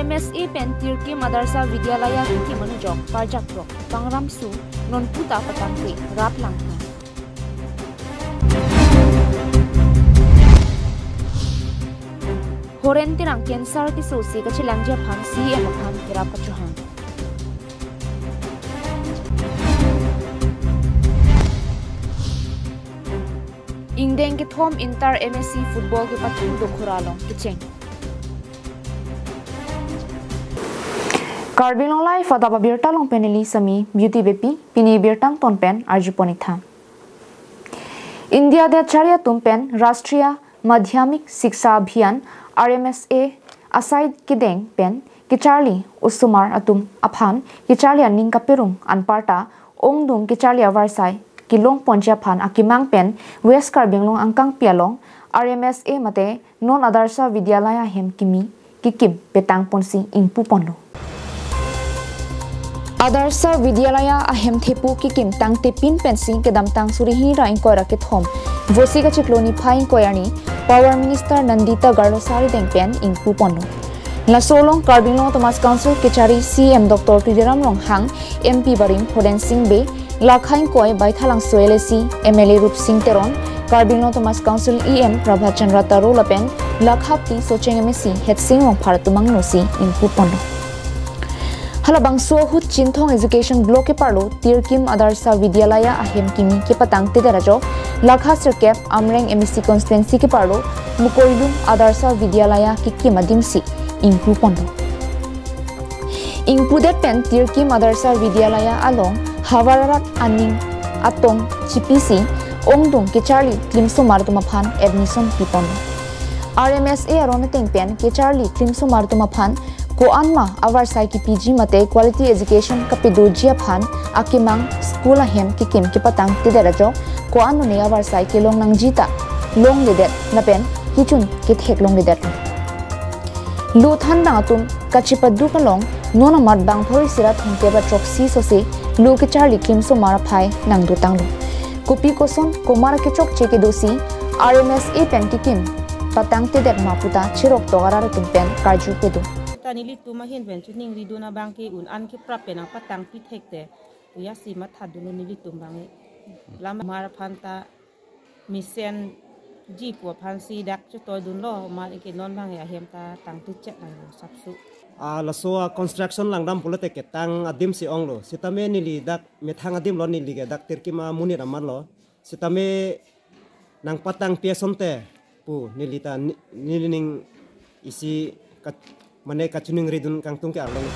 RMSA pentir ki madarsa vidyalaya ki manujok parjak prok pangram su non puta patangke rap lang. Horen tirang cancer ki sosi ka chilangja phan CM phan kirap kachuhan. Ingdeng ki thom inter MSC football ki patu do khuralong kicheng. KarbiAnglongLIVE adaba birtalong penili sami beauty bepi pini birtang tonpen arjuponitha. India de charya tumpen Rashtriya Madhyamik Shiksha Abhiyan RMSA aside kideng pen kicharli usumar atum aphan kicharli aning kapirung anparta ongdum kicharli avarsai kilong ponja phan akimang pen West KarbiAnglong angkang pialong RMSA mate non adarsa vidyalaya hem kimi kikim petang ponsi ingpu ponlo. Adarsa vidyalaya ahem thepu kikim tang tepin pensing kedam tang surihi ra inkora ke thom vosi ka chikloni phain koyani Power Minister Nandita Garlosari dengpen ingpu ponlo. La solong KarbiAnglong Thomas Council kichari CM Dr. KarbiAnglong hang MP Barim Hoden Singh be lakhain koi baithalang soelesi MLA Rup Singh Teron KarbiAnglong Thomas Council EM Prabhat Chandra Taro lapen lakhapti socheng MSC het singrong pharatumang nosi ingpu ponlo. Halabang sohut Chinthong Education Block ke parlo Tirkim Adarsa Vidyalaya ahem kimi ke patang tidarajo lakha sirkep Amreng MSC constituency ke parlo Mukoilum Adarsa Vidyalaya ki kimadimsi ingpu pondo. Ingpu det pen Tirkim Adarsa Vidyalaya along Havararat aning atong CPC ongdung ke Charlie Klimso Martumaphan admission pipondo. RMSA aronating pen ke Charlie Klimso Martumaphan ko anma avar sai ki PG mate quality education kapidojia phan akimang school ahem ki kim ki patang tiderajo ko anu ne avar sai ki long nang jita long lidet napen kichun ki thek long lidet lu than na tum kachipadu ka long nona mat bang thori sira thongke ba troxi so se lu ki charli kim so mara phai nang du tang lu kopi koson komar ke chok che ke dosi RMSA pen ki kim patang tidet maputa chirok togara tum pen karju pedu Tanili tu mahin ben chuning riduna bangki un an ki prape nang patang pithekte uya simat hadunu nili tumbangi lam mar phanta misen ji pu phansi dak chu toy dun lo mar ke non bang ya hem ta tang tu che nang sapsu la so construction langdam pulote ke tang adim si onglo sitame nili dak me thang adim lo nili ke dak terkima muni ramar lo sitame nang patang piesonte pu nili ta nili ning isi mane kachuning ridun kangtung ke arleng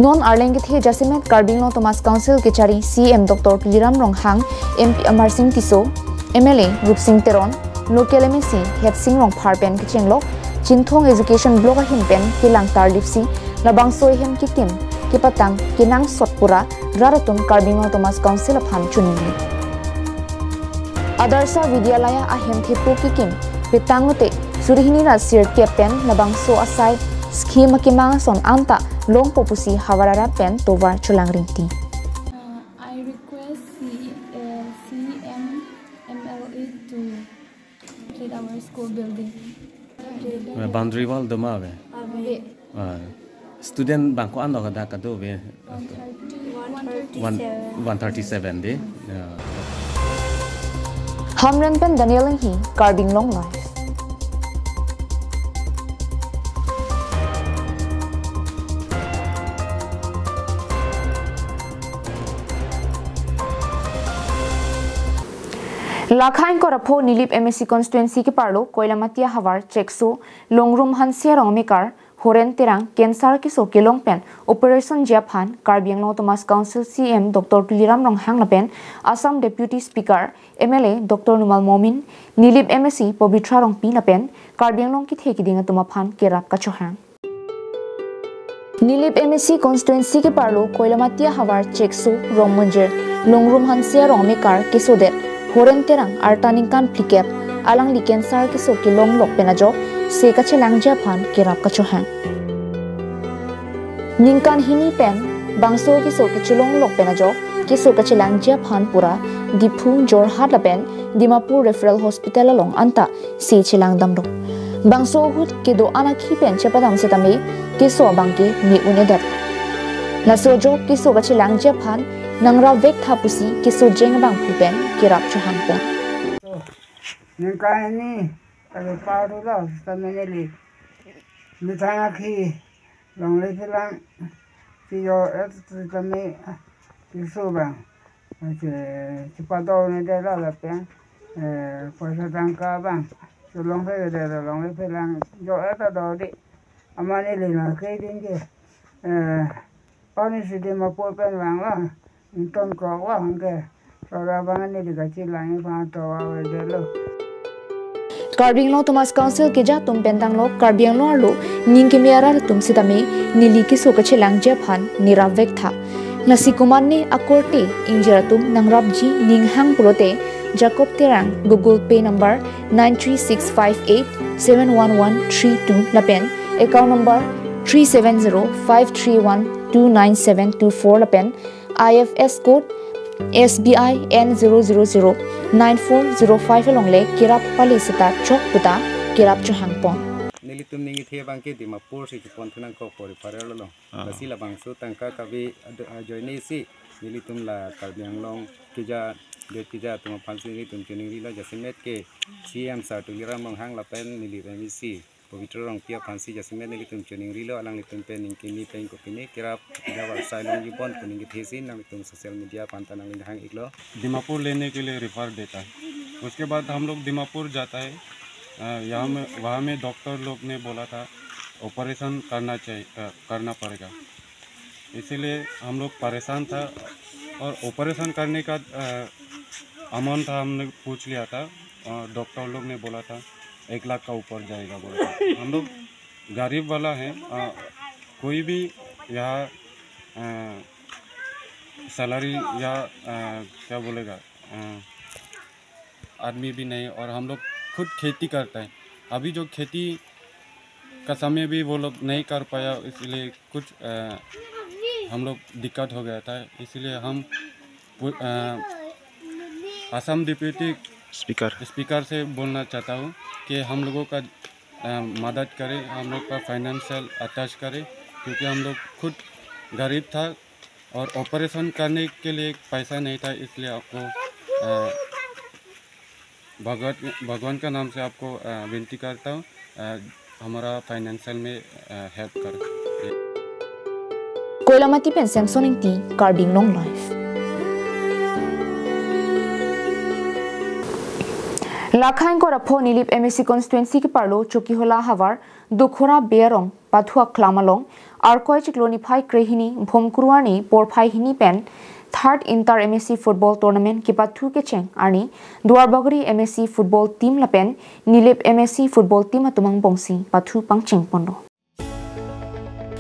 non arleng ke the jasimet KarbiAnglong Thomas Council ke chari CM Dr. KarbiAnglong hang MP Amar Singh Tiso MLA Rup Singh Teron local MSC het singrong pharpen ke chenglok Chinthong Education Block himpen ke langtar lipsi labang soi hem ki kim ke patang ke nang sotpura raratun KarbiAnglong Thomas Council aphan chuning Adarsa Vidyalaya ahem thepu ki kim petangote surihini na sir kepen labang so aside scheme kimang son anta long popusi hawarara pen tovar chulang ringti. I request CM MLA to create our school building. Boundary wall doma be. Student bangko ando kada kado be. 137 de. Hamren pen Daniel hi KarbiAnglongLIVE. Lakhain ko rapho nilip MSC constituency ki parlo koilamatia hawar chekso longrum hansia rongmekar horen terang cancer ki so kelong pen operation japhan KarbiAnglong Thomas Council CM Dr. KarbiAnglong hang pen Assam Deputy Speaker MLA Dr. Numal Momin nilip MSC Pobitra rong pi pen KarbiAnglong ki theki dinga tumaphan kerap kachohang nilip MSC constituency ki parlo koilamatia hawar chekso rongmonjer longrum hansia rongmekar kisodet horen terang artaningkan plikep alang li cancer ki so kilong lok penajo se kache langja phan kerap kachohang ningkan hini pen bangso ki so ki chulong lok penajo ki so kache langja phan pura diphung jorhat lapen dimapur referral hospital along anta se chilang damro bangso hut ke do ana khi pen che padam se tame ke so bangke mi unedat na so jo ke so ga chilang je phan nangra vek tha pusi ke so jeng bang phu pen ke rap chu hang pon ning kai ni ta pa ru la ta ne li mi thang khi long le philang ti yo et ta me ki so bang che pa do ne de la pen po sa tang ka bang so long fe de long le philang yo et do di amane le na ke din ke oni si de ma po pen bang la ton ko wa ke so ra bang ne di ka chi lang pa to wa de lo Karbi Anglong Thomas Council ke ja tum pendang lo Karbi Anglong lo ning ke miara tum sitame nili ki so ka chelang je phan nirab vek tha nasi kuman ne akorte injera tum nangrab ji ning hang prote Jacob Terang Google Pay number 93658711132 lapen account number 3705312972 lapen IFS code SBI N0009405 along le kirap palisita chok puta kirap chuhangpon nilitum ningi the bangke dimapur si pon thunang ko pori parelo lo basila bangsu tangka kabi joini si nilitum la Karbi Anglong kija de kija tuma pansi nilitum chening rilo jasimet ke CM sa tulira manghang la pen niliremi si pavitra rong pia pansi jasimet nilitum chening rilo alang nilitum pen ningkini pen ko kini kirap kija website long jibon kuningi thesin nilitum social media pantan nang hang iglo Dimapur लेने के लिए refer देता है। उसके बाद हम लोग दीमापुर जाता है, यहाँ में वहाँ में डॉक्टर लोग ने बोला था ऑपरेशन करना पड़ेगा, इसीलिए हम लोग परेशान था और ऑपरेशन करने का अमाउंट था हमने पूछ लिया था, डॉक्टर लोग ने बोला था 1 लाख का ऊपर जाएगा बोला था। हम लोग गरीब वाला है, कोई भी यहाँ सैलरी या क्या बोलेगा आदमी भी नहीं और हम लोग खुद खेती करते हैं। अभी जो खेती का समय भी वो लोग नहीं कर पाया, इसलिए कुछ हम लोग दिक्कत हो गया था, इसलिए हम असम डिप्यूटी स्पीकर से बोलना चाहता हूँ कि हम लोगों का मदद करें, हम लोग का फाइनेंशियल अटैच करें, क्योंकि हम लोग खुद गरीब था और ऑपरेशन करने के लिए पैसा नहीं था, इसलिए आपको भगवान का नाम से आपको विनती करता हूँ हमारा फाइनेंशियल में हेल्प कर। कोयलामती पेन सैमसंग टी कार्बी एंगलोंग लाइव लाखाइन को रफो निलिप एमएससी कॉन्स्टिट्यूएंसी के पार्लो चोकी होला हवार दुखोरा बेरम पाथुआ क्लामालोंग आरकोय चिक्लोनी फाइ क्रेहिनी भोमकुरुआनी पोरफाइहिनी पेन third inter MSC football tournament की पाथु के चेंग आनी दुआरबगरी एमएससी फुटबॉल टीम लपेन निलिप एमएससी फुटबॉल टीम तुमंग बोंसी पाथु पंगचेंग पोंडो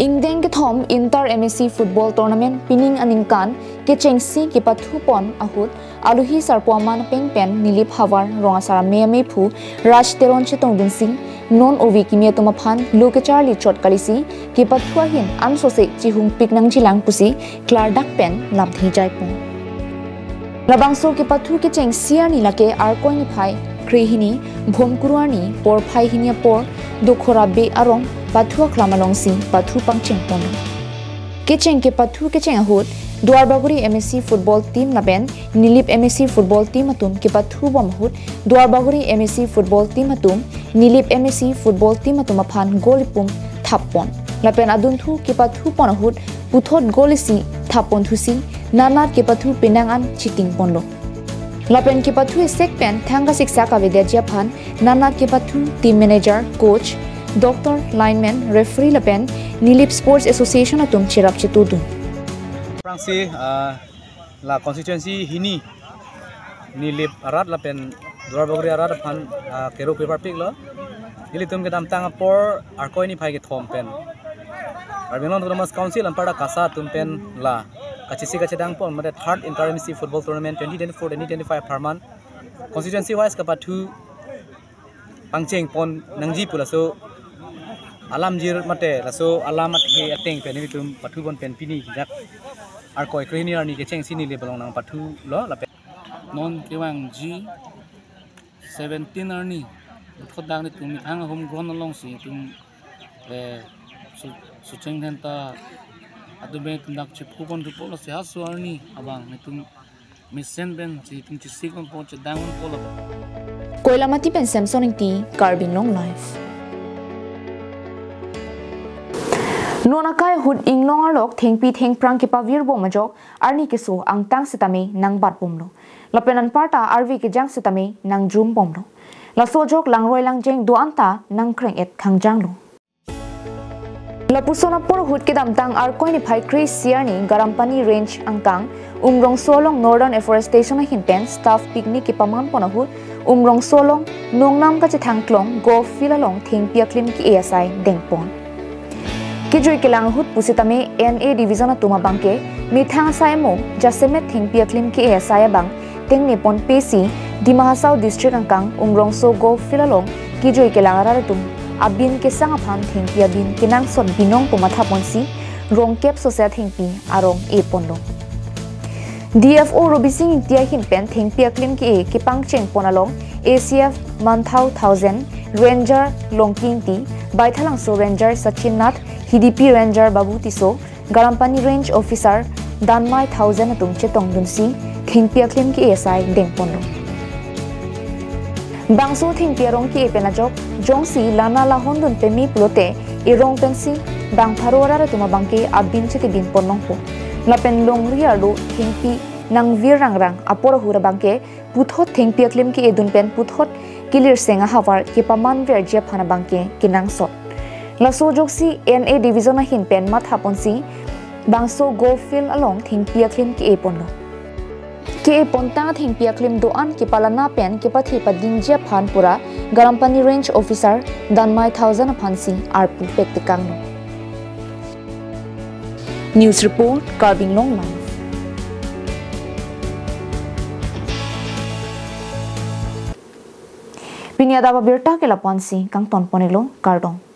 इंगदेंग के थोम इंटर एमएससी फुटबॉल टूर्नामेंट पिनिंग अनिंगकान के चेंगसी के पाथु पॉन अहुत आलुही सरपोमान पेंग पेन निलिप हवार रोंगासारा मेमे फु राज तेरोन चेतोंग दुनसिंग नॉन ओवी की मिया तुमफान लोके चार्ली चोट कलिसी के पथुआ हिन अनसोसे चिहुंग पिकनंग जिलांग पुसी क्लार डक पेन लामथि जायपु लबांगसो के पथु के चेंग सिया निलाके आरकोइनि फाइ क्रेहिनी भोमकुरुआनी पोर फाइहिनिया पोर दोखोरा बे आरोंग पथुआ क्लामालोंगसी पथु पंगचेंग पोन के चेंग के पथु के चेंग होत दुआरबगरी एमएससी फुटबॉल टीम लबेन निलिप एमएससी फुटबॉल टीम अतुम के पथु बमहुत दुआरबगरी एमएससी फुटबॉल टीम अतुम निलिप एमएससी फुटबॉल टीम अतुम अफान गोलिपुम थापपन लपेन अदुनथु के पथु पनहुत पुथोत गोलिसी थापपन थुसी नानात के पथु पिनांगान चिटिंग पनलो लपेन के पथु सेक पेन थांगा शिक्षा का विद्याजिया फान नानात के पथु team manager coach doctor linesman referee लपेन निलिप स्पोर्ट्स एसोसिएशन अतुम चिराप चितुदु Prangsi la constituency hini nilip arat la pen duarbogri arat phan kero paper pick lo nilitum ke dam tang por arkoi ni phai ke thom pen Karbianglong Thomas Council ampada kasa tum pen la kachisi kachedang pon mate third inter MSC football tournament 2024-2025 parman constituency wise ka pathu pangcheng pon nangji pulaso alam jir mate laso alamat ke ateng pen nilitum pathu pon pen pini jak arkoi kreni arni ke cheng sini le belong nang pathu lo la non kewang G 17 arni Kodang ni tum hang homegrown along si tum sucheng den ta adu be tum dak chip kupon report si hasu arni abang ni tum misen ben si tum chisik on po chadang on polo Koilamati pen Samsung ti KarbiAnglongLIVE. Nona kai hud inglong alok thengpi theng prang ke pavir bo majok arni ke so ang tang sitame nang bat bomlo lapenan parta arvi ke jang sitame nang drum bomlo la sojok lang roi lang jeng do anta nang kreng et khangjang lo la pusona por hud ke dam tang ar koi ni phai kris siarni garampani range angkang umrong solong northern afforestation hin pen staff picnic ke paman pona hud umrong solong nongnam ka che thangklong go filalong thengpia klim ki ASI dengpon Kijui kelang hut pusitame NA division atuma bangke mithang saimo jasemet thingpia klim ki ASI bang teng nepon pesi dimahasau district angkang umrong so go filalong kijui kelang raratum abin ke sangaphan thingpia bin kinang son binong pumatha ponsi rongkep sosia thingpi arong e ponlo DFO robising tia hin pen thingpia klim ki e kipang cheng ponalong ACF manthau 1000 ranger longking ti baithalang so ranger sachinnath HDP Ranger Babu Tiso, Garampani Range Officer, Danmai 1000 atung chetong dunsi, thingpia klim ki ASI dengpono. Bangso thingpia rong ki epenajok, jongsi lana la hondun pemi plote, irong pensi, bang tharora ratuma bangke abin chete bin ponong po. Lapen long riardo thingpi nang virang apora hura bangke, puthot thingpia klim ki edun pen puthot kilir senga hawar ki paman verjia phana bangke kinang sot. La sojok si NA division na hin pen mat hapon si bangso go fill along thingpia klim ki eponlo ki epon ta thingpia klim doan ki palana pen ki pathi padingjia phan pura Garampani Range Officer Danmai 1000 phansi arpu pektikangno News Report KarbiAnglongLIVE Pinyada ba berta ke lapansi kang ton ponelo kardong